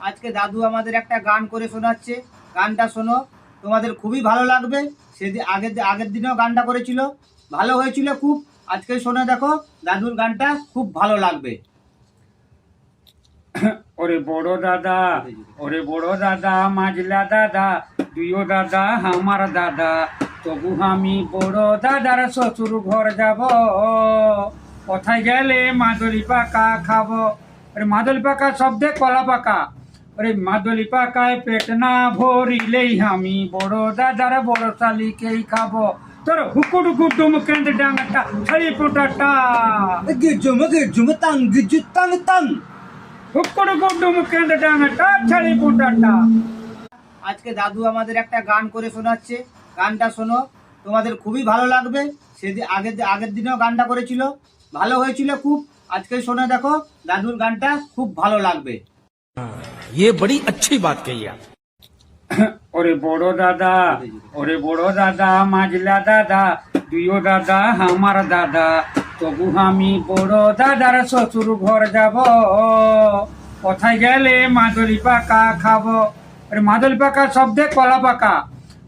আজকে দাদু আমাদের একটা গান করে শোনাচ্ছে। গানটা শোনো, তোমাদের খুবই ভালো লাগবে। সেদিন আগের দিনেও গানটা করেছিল, ভালো হয়েছিল খুব। আজকে শোনে দেখো, দাদুর গানটা খুব ভালো লাগবে। ওরে বড় দাদা, ওরে বড় দাদা, মাঝলা দাদা, দুইও দাদা আমার দাদা, তবু আমি বড় দাদার শ্বশুর ঘর যাব। কোথায় গেলে মাদুলি পাকা খাবো। ওরে মাদুলি পাকা শব্দে কলা পাকা। ওরে মাদুলি পাকায় পেট না ভরিলেই আমি বড় দাদার বড় শালিকেই খাবো। তোর হুকুডুকু ডুমুকেন্দ্র ডাঙাটা ছাড়ি পোটাটা গিজুম গিজুম তাং গিজু তাং তাং। হুকুডুকু ডুমুকেন্দ্র ডাঙাটা ছাড়ি পোটাটা। আজকে দাদু আমাদের একটা গান করে শোনাচ্ছে। গানটা শোনো, তোমাদের খুবই ভালো লাগবে। সেদিন আগের দিনেও গানটা করেছিল, ভালো হয়েছিল খুব। আজকে শোনে দেখো, দাদুর গানটা খুব ভালো লাগবে। ये बड़ी अच्छी बात कही आप। ওরে বড় দাদা, ওরে বড় দাদা, মাঝলা দাদা, দুইও দাদা আমার দাদা, তবু আমি বড় দাদার শ্বশুর ঘর যাব। কোথায় গেলে মাদুলি পাকা খাবো। ওরে মাদুলি পাকা শব্দে কলা পাকা।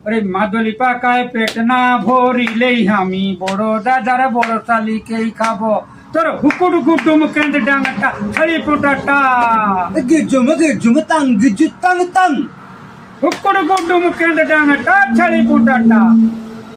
ওরে মাদুলি পাকায় পেট না ভরিলেই আমি বড় দাদার বড় শালিকেই খাবো। তোর হুকুডুকু ডুমুকেন্দ্র ডাঙাটা ছাড়ি পোটাটা গিজুম গিজুম তাং গিজু তাং তাং। হুকুডুকু ডুমুকেন্দ্র ডাঙাটা ছাড়ি পোটাটা।